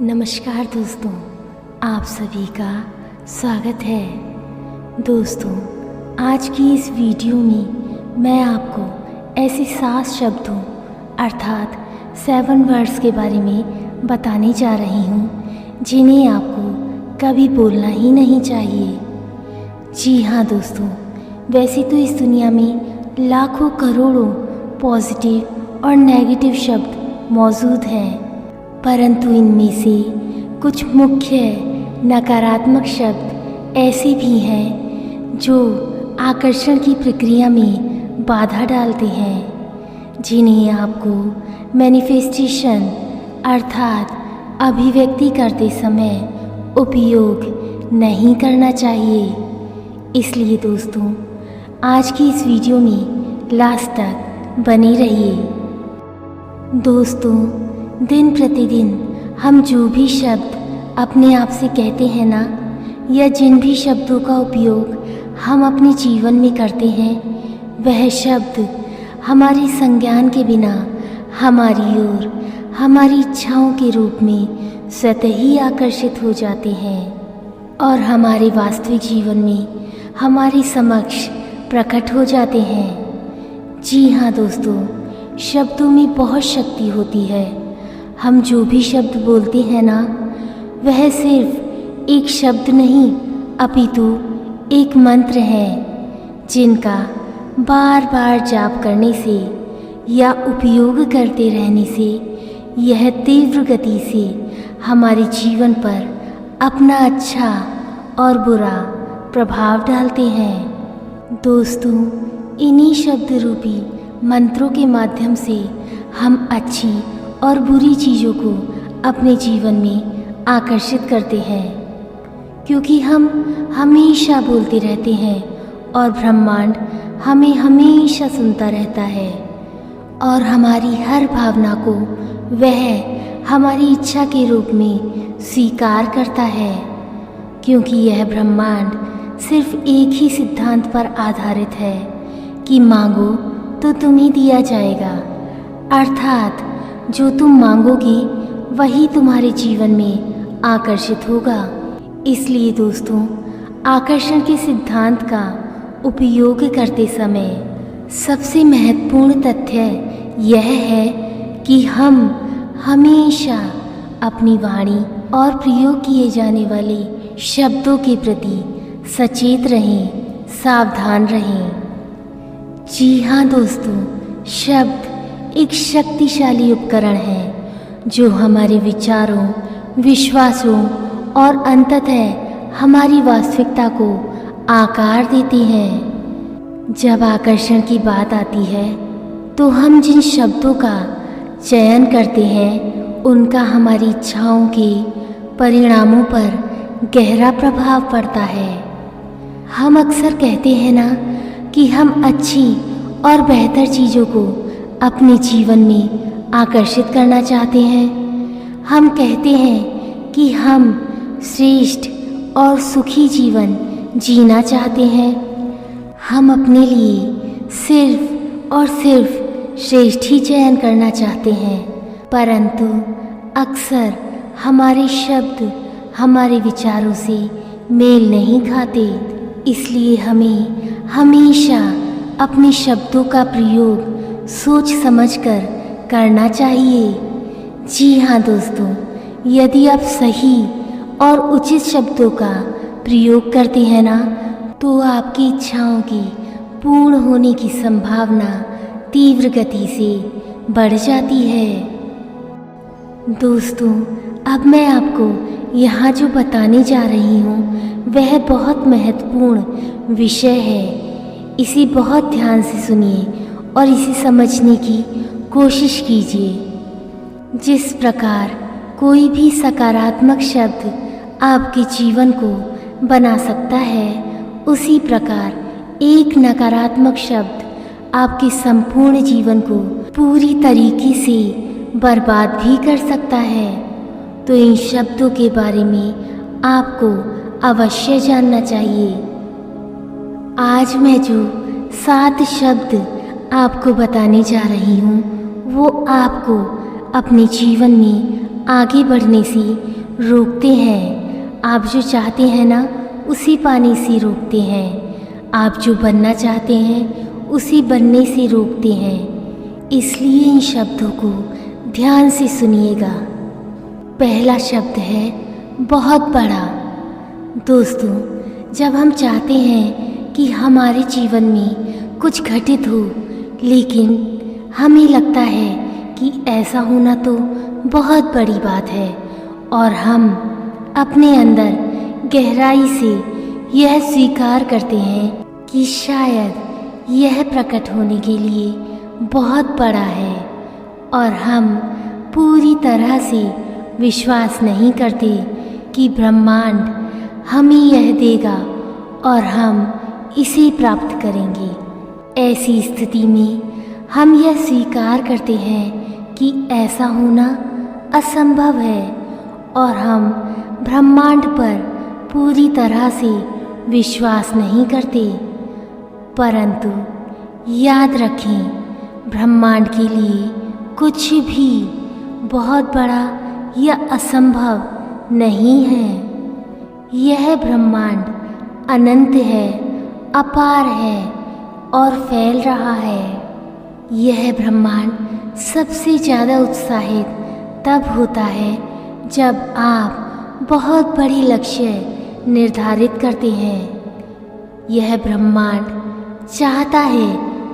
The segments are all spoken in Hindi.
नमस्कार दोस्तों, आप सभी का स्वागत है। दोस्तों, आज की इस वीडियो में मैं आपको ऐसे 7 शब्दों अर्थात 7 वर्ड्स के बारे में बताने जा रही हूँ जिन्हें आपको कभी बोलना ही नहीं चाहिए। जी हाँ दोस्तों, वैसे तो इस दुनिया में लाखों करोड़ों पॉजिटिव और नेगेटिव शब्द मौजूद हैं, परंतु इनमें से कुछ मुख्य नकारात्मक शब्द ऐसे भी हैं जो आकर्षण की प्रक्रिया में बाधा डालते हैं, जिन्हें आपको मैनिफेस्टेशन अर्थात अभिव्यक्ति करते समय उपयोग नहीं करना चाहिए। इसलिए दोस्तों, आज की इस वीडियो में लास्ट तक बने रहिए। दोस्तों, दिन प्रतिदिन हम जो भी शब्द अपने आप से कहते हैं ना, या जिन भी शब्दों का उपयोग हम अपने जीवन में करते हैं, वह शब्द हमारे संज्ञान के बिना हमारी ओर हमारी इच्छाओं के रूप में स्वतः ही आकर्षित हो जाते हैं और हमारे वास्तविक जीवन में हमारे समक्ष प्रकट हो जाते हैं। जी हाँ दोस्तों, शब्दों में बहुत शक्ति होती है। हम जो भी शब्द बोलते हैं ना, वह सिर्फ एक शब्द नहीं अपितु एक मंत्र है, जिनका बार बार जाप करने से या उपयोग करते रहने से यह तीव्र गति से हमारे जीवन पर अपना अच्छा और बुरा प्रभाव डालते हैं। दोस्तों, इन्हीं शब्द रूपी मंत्रों के माध्यम से हम अच्छी और बुरी चीज़ों को अपने जीवन में आकर्षित करते हैं, क्योंकि हम हमेशा बोलते रहते हैं और ब्रह्मांड हमें हमेशा सुनता रहता है और हमारी हर भावना को वह हमारी इच्छा के रूप में स्वीकार करता है, क्योंकि यह ब्रह्मांड सिर्फ एक ही सिद्धांत पर आधारित है कि मांगो तो तुम्हें दिया जाएगा, अर्थात जो तुम मांगोगे वही तुम्हारे जीवन में आकर्षित होगा। इसलिए दोस्तों, आकर्षण के सिद्धांत का उपयोग करते समय सबसे महत्वपूर्ण तथ्य यह है कि हम हमेशा अपनी वाणी और प्रयोग किए जाने वाले शब्दों के प्रति सचेत रहें, सावधान रहें। जी हाँ दोस्तों, शब्द एक शक्तिशाली उपकरण है जो हमारे विचारों, विश्वासों और अंततः हमारी वास्तविकता को आकार देते हैं। जब आकर्षण की बात आती है तो हम जिन शब्दों का चयन करते हैं उनका हमारी इच्छाओं के परिणामों पर गहरा प्रभाव पड़ता है। हम अक्सर कहते हैं ना कि हम अच्छी और बेहतर चीज़ों को अपने जीवन में आकर्षित करना चाहते हैं। हम कहते हैं कि हम श्रेष्ठ और सुखी जीवन जीना चाहते हैं। हम अपने लिए सिर्फ और सिर्फ श्रेष्ठ ही चयन करना चाहते हैं, परंतु अक्सर हमारे शब्द हमारे विचारों से मेल नहीं खाते। इसलिए हमें हमेशा अपने शब्दों का प्रयोग सोच समझकर करना चाहिए। जी हाँ दोस्तों, यदि आप सही और उचित शब्दों का प्रयोग करते हैं ना, तो आपकी इच्छाओं की पूर्ण होने की संभावना तीव्र गति से बढ़ जाती है। दोस्तों, अब मैं आपको यहाँ जो बताने जा रही हूँ वह बहुत महत्वपूर्ण विषय है। इसे बहुत ध्यान से सुनिए और इसे समझने की कोशिश कीजिए। जिस प्रकार कोई भी सकारात्मक शब्द आपके जीवन को बना सकता है, उसी प्रकार एक नकारात्मक शब्द आपके संपूर्ण जीवन को पूरी तरीके से बर्बाद भी कर सकता है। तो इन शब्दों के बारे में आपको अवश्य जानना चाहिए। आज मैं जो 7 शब्द आपको बताने जा रही हूँ, वो आपको अपने जीवन में आगे बढ़ने से रोकते हैं। आप जो चाहते हैं ना, उसी पाने से रोकते हैं। आप जो बनना चाहते हैं उसी बनने से रोकते हैं। इसलिए इन शब्दों को ध्यान से सुनिएगा। पहला शब्द है बहुत बड़ा। दोस्तों, जब हम चाहते हैं कि हमारे जीवन में कुछ घटित हो, लेकिन हमें लगता है कि ऐसा होना तो बहुत बड़ी बात है और हम अपने अंदर गहराई से यह स्वीकार करते हैं कि शायद यह प्रकट होने के लिए बहुत बड़ा है और हम पूरी तरह से विश्वास नहीं करते कि ब्रह्मांड हमें यह देगा और हम इसे प्राप्त करेंगे। ऐसी स्थिति में हम यह स्वीकार करते हैं कि ऐसा होना असंभव है और हम ब्रह्मांड पर पूरी तरह से विश्वास नहीं करते। परंतु याद रखें, ब्रह्मांड के लिए कुछ भी बहुत बड़ा या असंभव नहीं है। यह ब्रह्मांड अनंत है, अपार है और फैल रहा है। यह ब्रह्मांड सबसे ज़्यादा उत्साहित तब होता है जब आप बहुत बड़ी लक्ष्य निर्धारित करते हैं। यह ब्रह्मांड चाहता है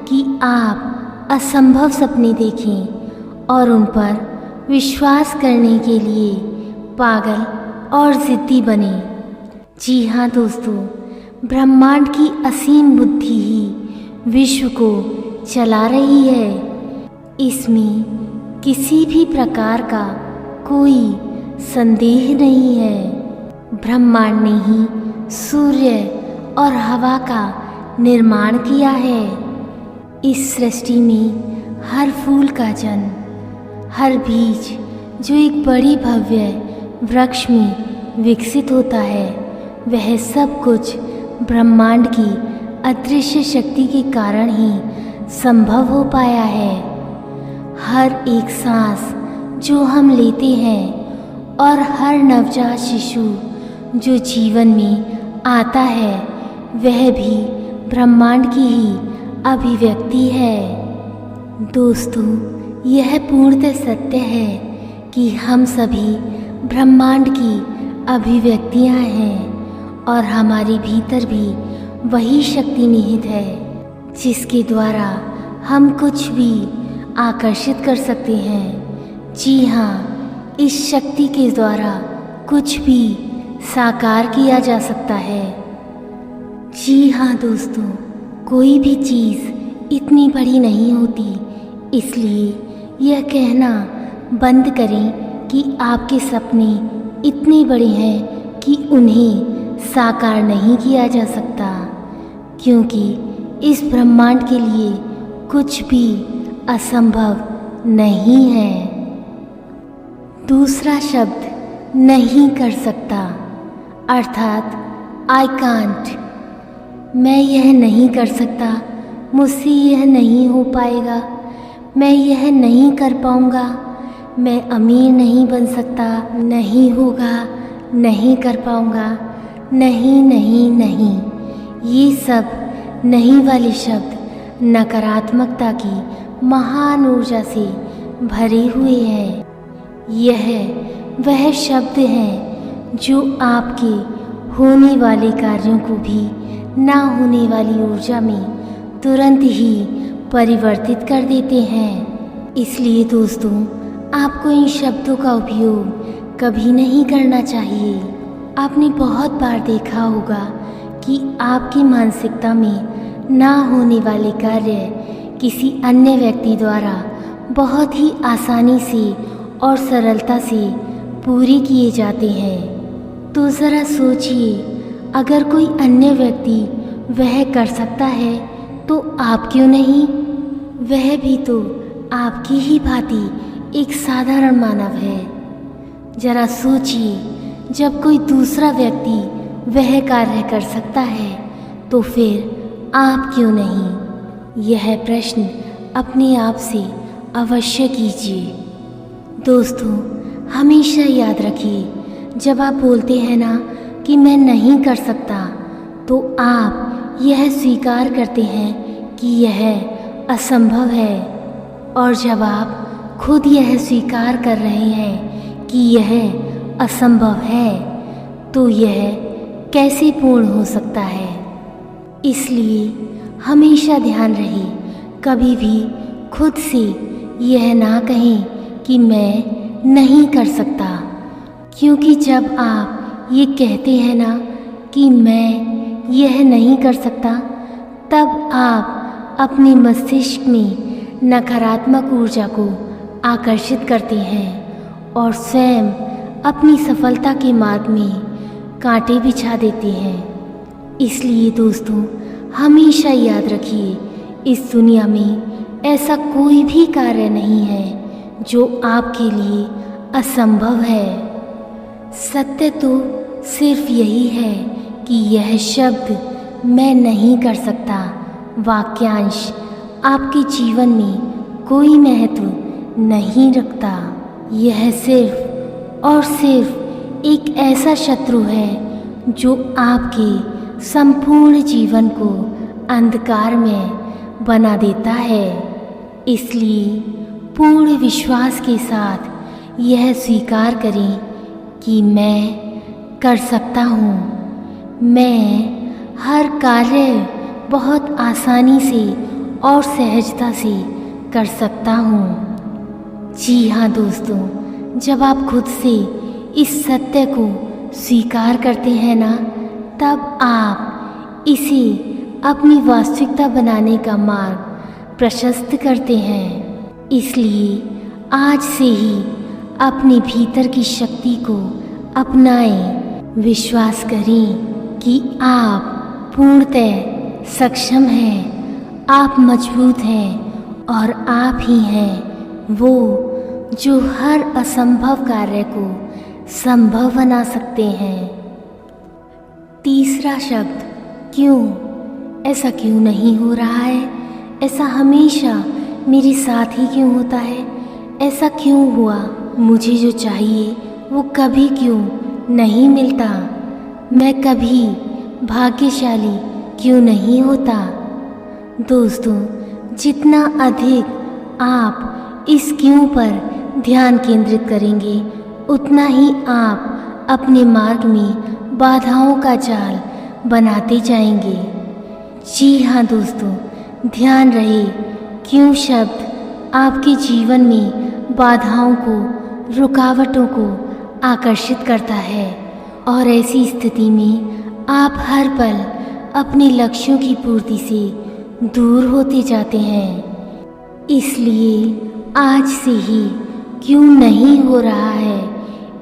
कि आप असंभव सपने देखें और उन पर विश्वास करने के लिए पागल और ज़िद्दी बने। जी हाँ दोस्तों, ब्रह्मांड की असीम बुद्धि ही विश्व को चला रही है। इसमें किसी भी प्रकार का कोई संदेह नहीं है। ब्रह्मांड ने ही सूर्य और हवा का निर्माण किया है। इस सृष्टि में हर फूल का जन्म, हर बीज जो एक बड़ी भव्य वृक्ष में विकसित होता है, वह सब कुछ ब्रह्मांड की अदृश्य शक्ति के कारण ही संभव हो पाया है। हर एक सांस जो हम लेते हैं और हर नवजात शिशु जो जीवन में आता है, वह भी ब्रह्मांड की ही अभिव्यक्ति है। दोस्तों, यह पूर्णतः सत्य है कि हम सभी ब्रह्मांड की अभिव्यक्तियां हैं और हमारे भीतर भी वही शक्ति निहित है जिसके द्वारा हम कुछ भी आकर्षित कर सकते हैं। जी हाँ, इस शक्ति के द्वारा कुछ भी साकार किया जा सकता है। जी हाँ दोस्तों, कोई भी चीज़ इतनी बड़ी नहीं होती, इसलिए यह कहना बंद करें कि आपके सपने इतने बड़े हैं कि उन्हें साकार नहीं किया जा सकता, क्योंकि इस ब्रह्मांड के लिए कुछ भी असंभव नहीं है। दूसरा शब्द नहीं कर सकता, अर्थात आई कांट। मैं यह नहीं कर सकता, मुझसे यह नहीं हो पाएगा, मैं यह नहीं कर पाऊँगा, मैं अमीर नहीं बन सकता, नहीं होगा, नहीं कर पाऊँगा, नहीं नहीं नहीं। ये सब नहीं वाले शब्द नकारात्मकता की महान ऊर्जा से भरे हुए हैं। यह वह शब्द हैं जो आपके होने वाले कार्यों को भी ना होने वाली ऊर्जा में तुरंत ही परिवर्तित कर देते हैं। इसलिए दोस्तों, आपको इन शब्दों का उपयोग कभी नहीं करना चाहिए। आपने बहुत बार देखा होगा कि आपकी मानसिकता में ना होने वाले कार्य किसी अन्य व्यक्ति द्वारा बहुत ही आसानी से और सरलता से पूरे किए जाते हैं। तो ज़रा सोचिए, अगर कोई अन्य व्यक्ति वह कर सकता है तो आप क्यों नहीं? वह भी तो आपकी ही भांति एक साधारण मानव है। ज़रा सोचिए, जब कोई दूसरा व्यक्ति वह कार्य कर सकता है तो फिर आप क्यों नहीं? यह प्रश्न अपने आप से अवश्य कीजिए। दोस्तों, हमेशा याद रखिए, जब आप बोलते हैं ना कि मैं नहीं कर सकता, तो आप यह स्वीकार करते हैं कि यह असंभव है। और जब आप खुद यह स्वीकार कर रहे हैं कि यह असंभव है, तो यह कैसे पूर्ण हो सकता है। इसलिए हमेशा ध्यान रहे, कभी भी खुद से यह ना कहें कि मैं नहीं कर सकता, क्योंकि जब आप ये कहते हैं ना कि मैं यह नहीं कर सकता, तब आप अपने मस्तिष्क में नकारात्मक ऊर्जा को आकर्षित करते हैं और स्वयं अपनी सफलता के मार्ग में कांटे बिछा देते हैं। इसलिए दोस्तों, हमेशा याद रखिए, इस दुनिया में ऐसा कोई भी कार्य नहीं है जो आपके लिए असंभव है। सत्य तो सिर्फ यही है कि यह शब्द मैं नहीं कर सकता वाक्यांश आपके जीवन में कोई महत्व नहीं रखता। यह सिर्फ और सिर्फ एक ऐसा शत्रु है जो आपके संपूर्ण जीवन को अंधकार में बना देता है। इसलिए पूर्ण विश्वास के साथ यह स्वीकार करें कि मैं कर सकता हूँ। मैं हर कार्य बहुत आसानी से और सहजता से कर सकता हूँ। जी हाँ दोस्तों, जब आप खुद से इस सत्य को स्वीकार करते हैं ना, तब आप इसे अपनी वास्तविकता बनाने का मार्ग प्रशस्त करते हैं। इसलिए आज से ही अपने भीतर की शक्ति को अपनाएं। विश्वास करें कि आप पूर्णतः सक्षम हैं, आप मजबूत हैं और आप ही हैं वो जो हर असंभव कार्य को संभव बना सकते हैं। तीसरा शब्द, क्यों। ऐसा क्यों नहीं हो रहा है? ऐसा हमेशा मेरे साथ ही क्यों होता है? ऐसा क्यों हुआ? मुझे जो चाहिए वो कभी क्यों नहीं मिलता? मैं कभी भाग्यशाली क्यों नहीं होता? दोस्तों, जितना अधिक आप इस क्यों पर ध्यान केंद्रित करेंगे, उतना ही आप अपने मार्ग में बाधाओं का जाल बनाते जाएंगे। जी हाँ दोस्तों, ध्यान रहे, क्यों शब्द आपके जीवन में बाधाओं को, रुकावटों को आकर्षित करता है और ऐसी स्थिति में आप हर पल अपने लक्ष्यों की पूर्ति से दूर होते जाते हैं। इसलिए आज से ही क्यों नहीं हो रहा है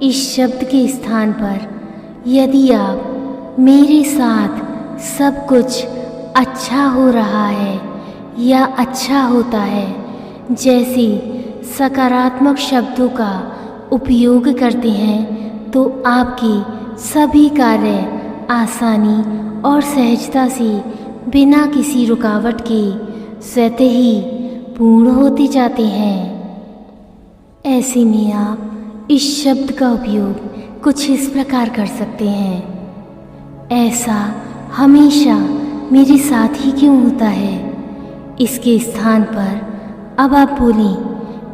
इस शब्द के स्थान पर यदि आप मेरे साथ सब कुछ अच्छा हो रहा है या अच्छा होता है जैसे सकारात्मक शब्दों का उपयोग करते हैं, तो आपके सभी कार्य आसानी और सहजता से बिना किसी रुकावट के स्वतः ही पूर्ण होते जाते हैं। ऐसे में आप इस शब्द का उपयोग कुछ इस प्रकार कर सकते हैं, ऐसा हमेशा मेरे साथ ही क्यों होता है। इसके स्थान पर अब आप बोलें,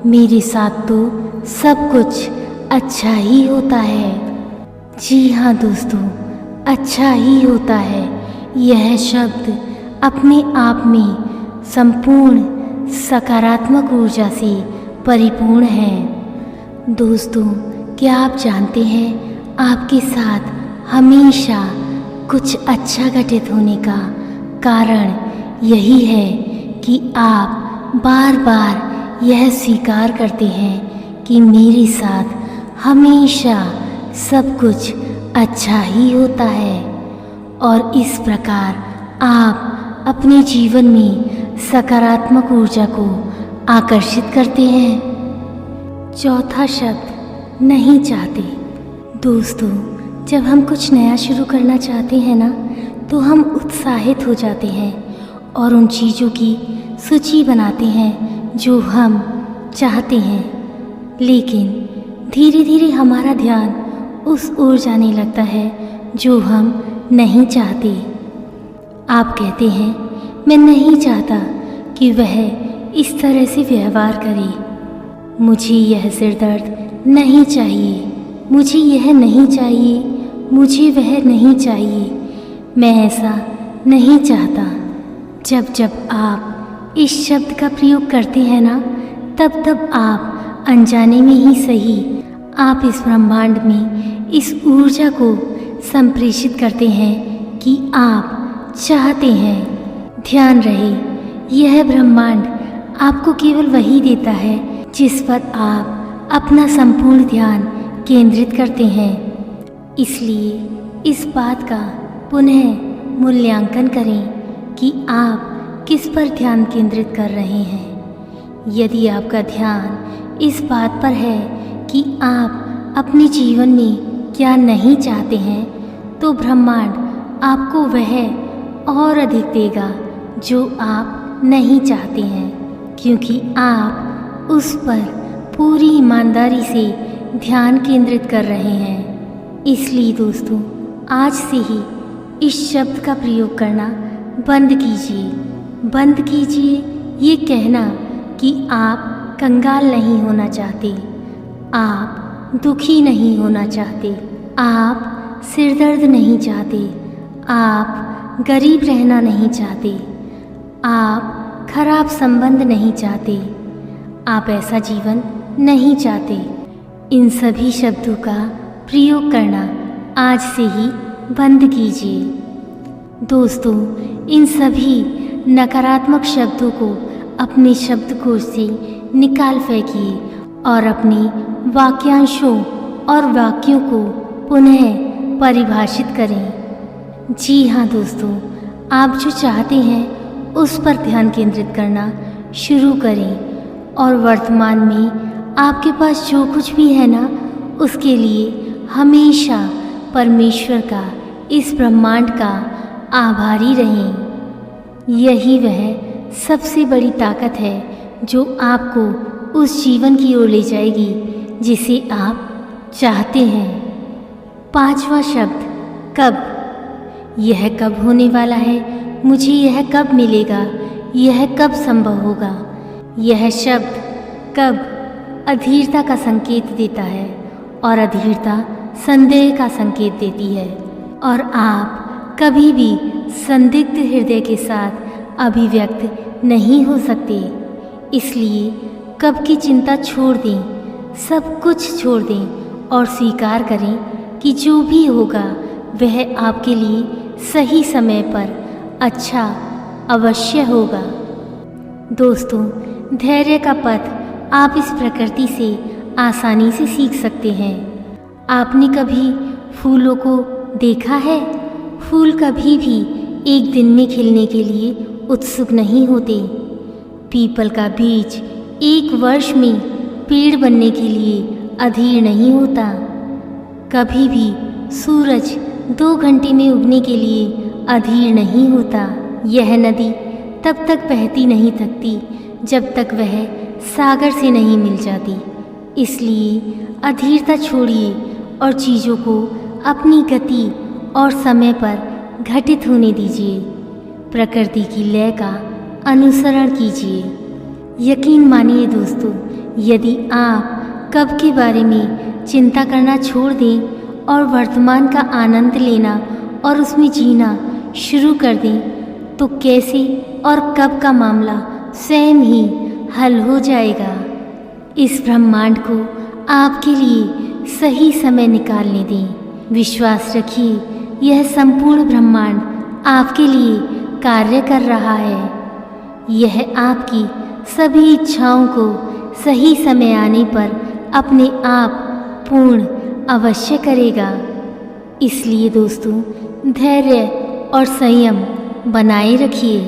मेरे साथ तो सब कुछ अच्छा ही होता है। जी हाँ दोस्तों, अच्छा ही होता है। यह शब्द अपने आप में संपूर्ण सकारात्मक ऊर्जा से परिपूर्ण है। दोस्तों, क्या आप जानते हैं, आपके साथ हमेशा कुछ अच्छा घटित होने का कारण यही है कि आप बार बार यह स्वीकार करते हैं कि मेरे साथ हमेशा सब कुछ अच्छा ही होता है। और इस प्रकार आप अपने जीवन में सकारात्मक ऊर्जा को आकर्षित करते हैं। चौथा शब्द, नहीं चाहते। दोस्तों, जब हम कुछ नया शुरू करना चाहते हैं ना, तो हम उत्साहित हो जाते हैं और उन चीज़ों की सूची बनाते हैं जो हम चाहते हैं। लेकिन धीरे धीरे हमारा ध्यान उस ओर जाने लगता है जो हम नहीं चाहते। आप कहते हैं मैं नहीं चाहता कि वह इस तरह से व्यवहार करे, मुझे यह सिर दर्द नहीं चाहिए, मुझे यह नहीं चाहिए, मुझे वह नहीं चाहिए, मैं ऐसा नहीं चाहता। जब जब आप इस शब्द का प्रयोग करते हैं ना, तब तब आप अनजाने में ही सही आप इस ब्रह्मांड में इस ऊर्जा को संप्रेषित करते हैं कि आप चाहते हैं। ध्यान रहे, यह ब्रह्मांड आपको केवल वही देता है जिस पर आप अपना संपूर्ण ध्यान केंद्रित करते हैं। इसलिए इस बात का पुनः मूल्यांकन करें कि आप किस पर ध्यान केंद्रित कर रहे हैं। यदि आपका ध्यान इस बात पर है कि आप अपने जीवन में क्या नहीं चाहते हैं, तो ब्रह्मांड आपको वह और अधिक देगा जो आप नहीं चाहते हैं, क्योंकि आप उस पर पूरी ईमानदारी से ध्यान केंद्रित कर रहे हैं। इसलिए दोस्तों, आज से ही इस शब्द का प्रयोग करना बंद कीजिए। बंद कीजिए ये कहना कि आप कंगाल नहीं होना चाहते, आप दुखी नहीं होना चाहते, आप सिरदर्द नहीं चाहते, आप गरीब रहना नहीं चाहते, आप खराब संबंध नहीं चाहते, आप ऐसा जीवन नहीं चाहते। इन सभी शब्दों का प्रयोग करना आज से ही बंद कीजिए। दोस्तों, इन सभी नकारात्मक शब्दों को अपने शब्दकोश से निकाल फेंकिए और अपने वाक्यांशों और वाक्यों को पुनः परिभाषित करें। जी हाँ दोस्तों, आप जो चाहते हैं उस पर ध्यान केंद्रित करना शुरू करें और वर्तमान में आपके पास जो कुछ भी है ना, उसके लिए हमेशा परमेश्वर का, इस ब्रह्मांड का आभारी रहें। यही वह सबसे बड़ी ताकत है जो आपको उस जीवन की ओर ले जाएगी जिसे आप चाहते हैं। 5वां शब्द, कब। यह कब होने वाला है, मुझे यह कब मिलेगा, यह कब संभव होगा। यह शब्द कब अधीरता का संकेत देता है और अधीरता संदेह का संकेत देती है, और आप कभी भी संदिग्ध हृदय के साथ अभिव्यक्त नहीं हो सकते। इसलिए कब की चिंता छोड़ दें, सब कुछ छोड़ दें और स्वीकार करें कि जो भी होगा वह आपके लिए सही समय पर अच्छा अवश्य होगा। दोस्तों, धैर्य का पथ आप इस प्रकृति से आसानी से सीख सकते हैं। आपने कभी फूलों को देखा है? फूल कभी भी एक दिन में खिलने के लिए उत्सुक नहीं होते। पीपल का बीज एक वर्ष में पेड़ बनने के लिए अधीर नहीं होता। कभी भी सूरज 2 घंटे में उगने के लिए अधीर नहीं होता। यह नदी तब तक बहती नहीं थकती जब तक वह सागर से नहीं मिल जाती। इसलिए अधीरता छोड़िए और चीज़ों को अपनी गति और समय पर घटित होने दीजिए। प्रकृति की लय का अनुसरण कीजिए। यकीन मानिए दोस्तों, यदि आप कब के बारे में चिंता करना छोड़ दें और वर्तमान का आनंद लेना और उसमें जीना शुरू कर दें, तो कैसे और कब का मामला स्वयं ही हल हो जाएगा। इस ब्रह्मांड को आपके लिए सही समय निकालने दें। विश्वास रखिए, यह संपूर्ण ब्रह्मांड आपके लिए कार्य कर रहा है। यह आपकी सभी इच्छाओं को सही समय आने पर अपने आप पूर्ण अवश्य करेगा। इसलिए दोस्तों, धैर्य और संयम बनाए रखिए।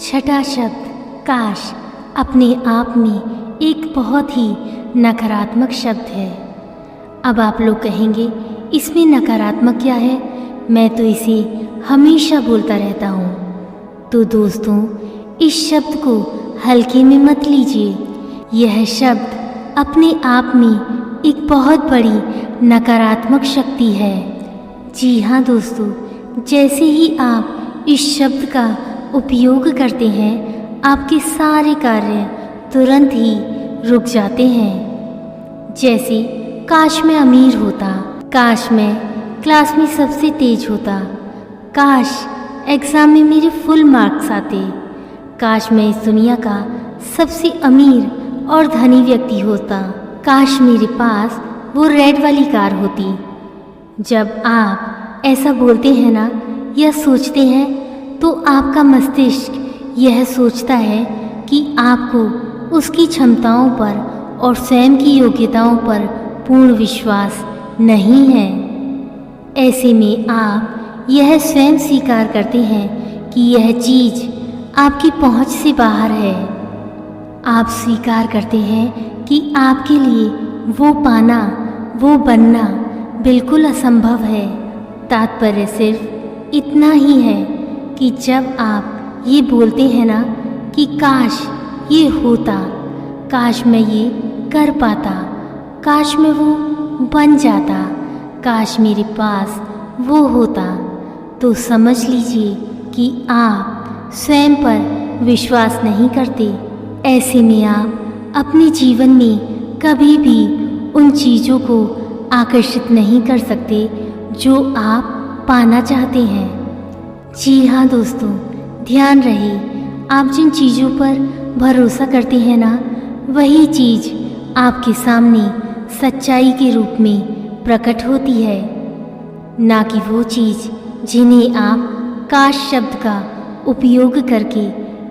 6वां शब्द, काश, अपने आप में एक बहुत ही नकारात्मक शब्द है। अब आप लोग कहेंगे, इसमें नकारात्मक क्या है, मैं तो इसे हमेशा बोलता रहता हूँ। तो दोस्तों, इस शब्द को हल्के में मत लीजिए। यह शब्द अपने आप में एक बहुत बड़ी नकारात्मक शक्ति है। जी हाँ दोस्तों, जैसे ही आप इस शब्द का उपयोग करते हैं, आपके सारे कार्य तुरंत ही रुक जाते हैं। जैसे काश मैं अमीर होता, काश मैं क्लास में सबसे तेज होता, काश एग्ज़ाम में मेरे फुल मार्क्स आते, काश मैं इस दुनिया का सबसे अमीर और धनी व्यक्ति होता, काश मेरे पास वो रेड वाली कार होती। जब आप ऐसा बोलते हैं ना या सोचते हैं, तो आपका मस्तिष्क यह सोचता है कि आपको उसकी क्षमताओं पर और स्वयं की योग्यताओं पर पूर्ण विश्वास नहीं है। ऐसे में आप यह स्वयं स्वीकार करते हैं कि यह चीज़ आपकी पहुंच से बाहर है। आप स्वीकार करते हैं कि आपके लिए वो पाना, वो बनना बिल्कुल असंभव है। तात्पर्य सिर्फ इतना ही है कि जब आप ये बोलते हैं ना कि काश ये होता, काश मैं ये कर पाता, काश मैं वो बन जाता, काश मेरे पास वो होता, तो समझ लीजिए कि आप स्वयं पर विश्वास नहीं करते। ऐसे में आप अपने जीवन में कभी भी उन चीज़ों को आकर्षित नहीं कर सकते जो आप पाना चाहते हैं। जी हाँ दोस्तों, ध्यान रहे, आप जिन चीज़ों पर भरोसा करते हैं ना, वही चीज़ आपके सामने सच्चाई के रूप में प्रकट होती है, ना कि वो चीज़ जिन्हें आप काश शब्द का उपयोग करके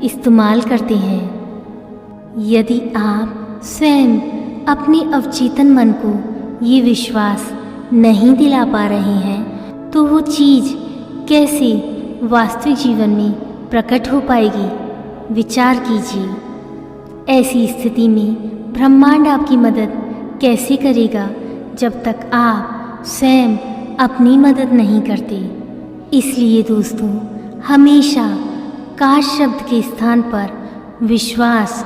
इस्तेमाल करते हैं। यदि आप स्वयं अपने अवचेतन मन को ये विश्वास नहीं दिला पा रहे हैं, तो वो चीज़ कैसे वास्तविक जीवन में प्रकट हो पाएगी? विचार कीजिए। ऐसी स्थिति में ब्रह्मांड आपकी मदद कैसे करेगा जब तक आप स्वयं अपनी मदद नहीं करते? इसलिए दोस्तों, हमेशा काश शब्द के स्थान पर विश्वास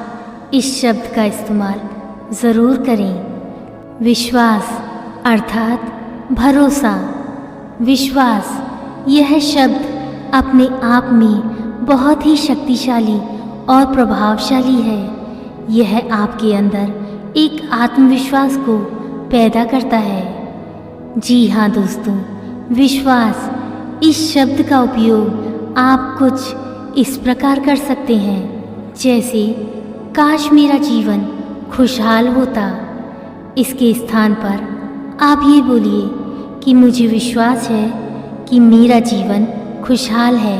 इस शब्द का इस्तेमाल ज़रूर करें। विश्वास अर्थात भरोसा। विश्वास यह शब्द अपने आप में बहुत ही शक्तिशाली और प्रभावशाली है। यह आपके अंदर एक आत्मविश्वास को पैदा करता है। जी हाँ दोस्तों, विश्वास इस शब्द का उपयोग आप कुछ इस प्रकार कर सकते हैं, जैसे काश मेरा जीवन खुशहाल होता। इसके स्थान पर आप ये बोलिए कि मुझे विश्वास है कि मेरा जीवन खुशहाल है,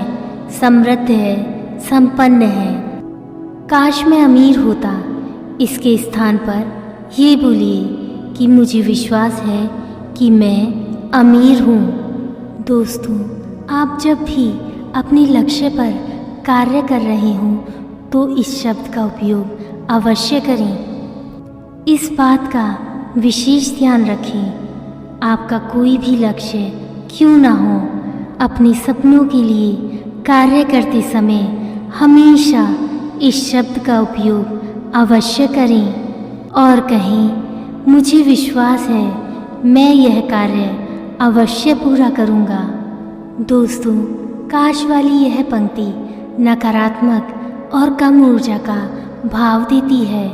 समृद्ध है, संपन्न है। काश मैं अमीर होता। इसके स्थान पर ये बोलिए कि मुझे विश्वास है कि मैं अमीर हूँ। दोस्तों, आप जब भी अपने लक्ष्य पर कार्य कर रहे हों, तो इस शब्द का उपयोग अवश्य करें। इस बात का विशेष ध्यान रखें, आपका कोई भी लक्ष्य क्यों ना हो, अपने सपनों के लिए कार्य करते समय हमेशा इस शब्द का उपयोग अवश्य करें और कहें, मुझे विश्वास है मैं यह कार्य अवश्य पूरा करूँगा। दोस्तों, काश वाली यह पंक्ति नकारात्मक और कम ऊर्जा का भाव देती है।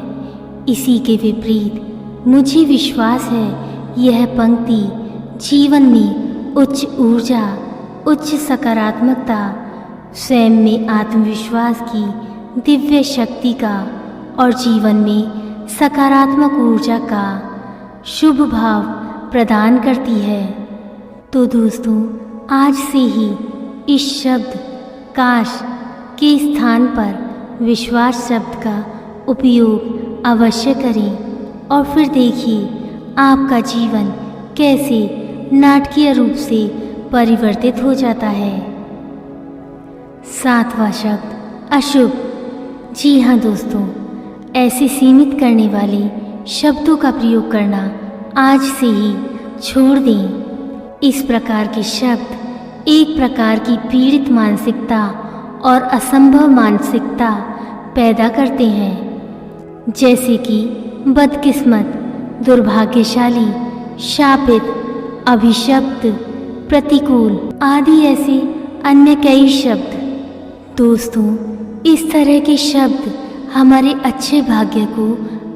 इसी के विपरीत मुझे विश्वास है यह पंक्ति जीवन में उच्च ऊर्जा, उच्च सकारात्मकता, स्वयं में आत्मविश्वास की दिव्य शक्ति का और जीवन में सकारात्मक ऊर्जा का शुभ भाव प्रदान करती है। तो दोस्तों, आज से ही इस शब्द काश के स्थान पर विश्वास शब्द का उपयोग अवश्य करें और फिर देखिए आपका जीवन कैसे नाटकीय रूप से परिवर्तित हो जाता है। 7वां शब्द अशुभ। जी हाँ दोस्तों, ऐसे सीमित करने वाले शब्दों का प्रयोग करना आज से ही छोड़ दें। इस प्रकार के शब्द एक प्रकार की पीड़ित मानसिकता और असंभव मानसिकता पैदा करते हैं, जैसे कि बदकिस्मत, दुर्भाग्यशाली, शापित, अभिशप्त, प्रतिकूल आदि ऐसे अन्य कई शब्द। दोस्तों, इस तरह के शब्द हमारे अच्छे भाग्य को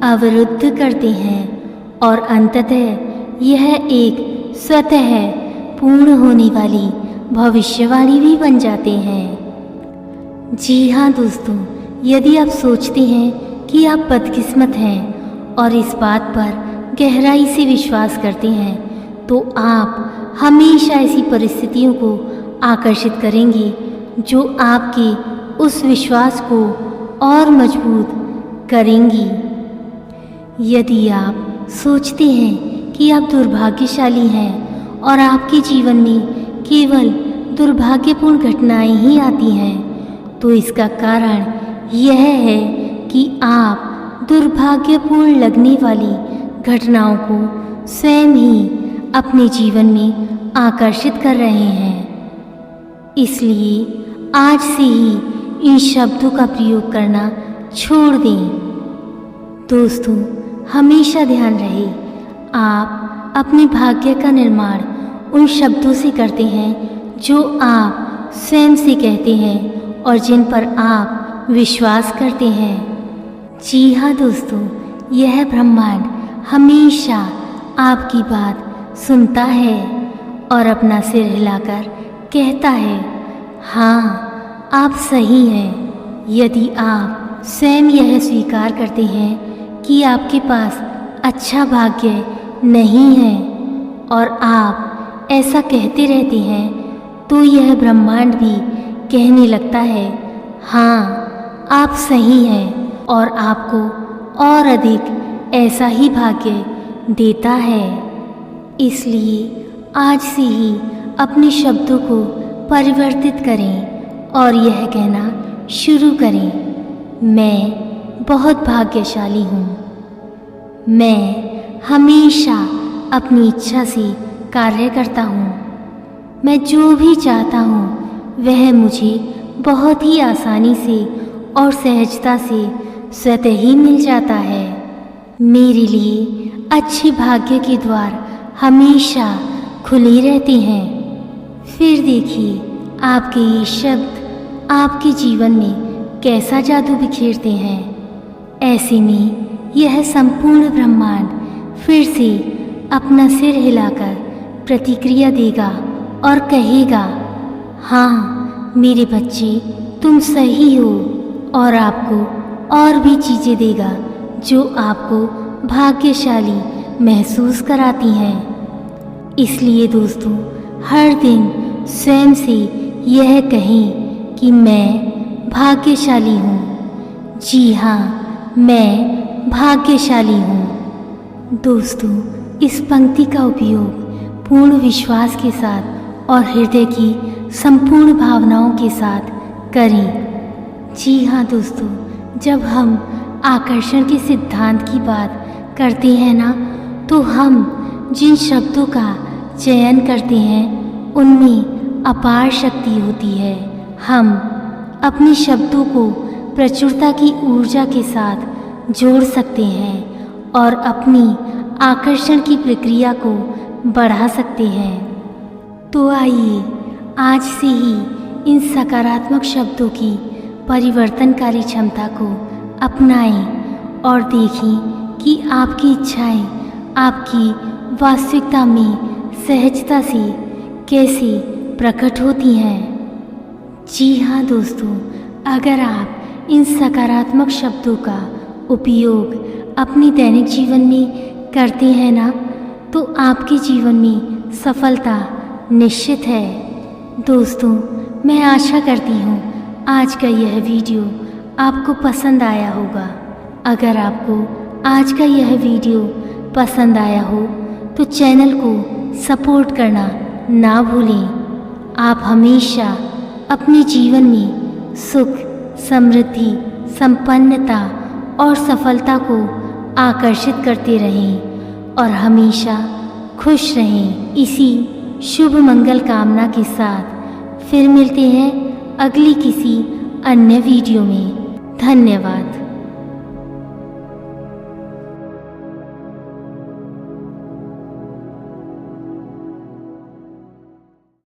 अवरुद्ध करते हैं और अंततः यह एक स्वतः पूर्ण होने वाली भविष्यवाणी भी बन जाते हैं। जी हाँ दोस्तों, यदि आप सोचते हैं कि आप बदकिस्मत हैं और इस बात पर गहराई से विश्वास करते हैं, तो आप हमेशा ऐसी परिस्थितियों को आकर्षित करेंगे जो आपके उस विश्वास को और मजबूत करेंगी। यदि आप सोचते हैं कि आप दुर्भाग्यशाली हैं और आपके जीवन में केवल दुर्भाग्यपूर्ण घटनाएं ही आती हैं, तो इसका कारण यह है कि आप दुर्भाग्यपूर्ण लगने वाली घटनाओं को स्वयं ही अपने जीवन में आकर्षित कर रहे हैं। इसलिए आज से ही इन शब्दों का प्रयोग करना छोड़ दें। दोस्तों, हमेशा ध्यान रहे, आप अपने भाग्य का निर्माण उन शब्दों से करते हैं जो आप स्वयं से कहते हैं और जिन पर आप विश्वास करते हैं। जी हाँ दोस्तों, यह ब्रह्मांड हमेशा आपकी बात सुनता है और अपना सिर हिलाकर कहता है, हाँ, आप सही हैं। यदि आप स्वयं यह स्वीकार करते हैं कि आपके पास अच्छा भाग्य नहीं है और आप ऐसा कहते रहते हैं, तो यह ब्रह्मांड भी कहने लगता है, हाँ, आप सही हैं और आपको और अधिक ऐसा ही भाग्य देता है। इसलिए आज से ही अपने शब्दों को परिवर्तित करें और यह कहना शुरू करें, मैं बहुत भाग्यशाली हूँ। मैं हमेशा अपनी इच्छा से कार्य करता हूँ। मैं जो भी चाहता हूँ वह मुझे बहुत ही आसानी से और सहजता से स्वतः ही मिल जाता है। मेरे लिए अच्छे भाग्य के द्वार हमेशा खुले रहते हैं। फिर देखिए, आपके ये शब्द आपके जीवन में कैसा जादू बिखेरते हैं। ऐसे में यह संपूर्ण ब्रह्मांड फिर से अपना सिर हिलाकर प्रतिक्रिया देगा और कहेगा, हाँ मेरे बच्चे, तुम सही हो, और आपको और भी चीज़ें देगा जो आपको भाग्यशाली महसूस कराती हैं। इसलिए दोस्तों, हर दिन स्वयं से यह कहें कि मैं भाग्यशाली हूँ। जी हाँ, मैं भाग्यशाली हूँ। दोस्तों, इस पंक्ति का उपयोग पूर्ण विश्वास के साथ और हृदय की संपूर्ण भावनाओं के साथ करें। जी हाँ दोस्तों, जब हम आकर्षण के सिद्धांत की बात करते हैं ना, तो हम जिन शब्दों का चयन करते हैं उनमें अपार शक्ति होती है। हम अपने शब्दों को प्रचुरता की ऊर्जा के साथ जोड़ सकते हैं और अपनी आकर्षण की प्रक्रिया को बढ़ा सकते हैं। तो आइए आज से ही इन सकारात्मक शब्दों की परिवर्तनकारी क्षमता को अपनाएं और देखें कि आपकी इच्छाएं आपकी वास्तविकता में सहजता से कैसे प्रकट होती हैं। जी हाँ दोस्तों, अगर आप इन सकारात्मक शब्दों का उपयोग अपने दैनिक जीवन में करते हैं ना, तो आपके जीवन में सफलता निश्चित है। दोस्तों, मैं आशा करती हूँ आज का यह वीडियो आपको पसंद आया होगा। अगर आपको आज का यह वीडियो पसंद आया हो तो चैनल को सपोर्ट करना ना भूलें। आप हमेशा अपने जीवन में सुख, समृद्धि, संपन्नता और सफलता को आकर्षित करते रहें और हमेशा खुश रहें। इसी शुभ मंगल कामना के साथ फिर मिलते हैं अगली किसी अन्य वीडियो में। धन्यवाद।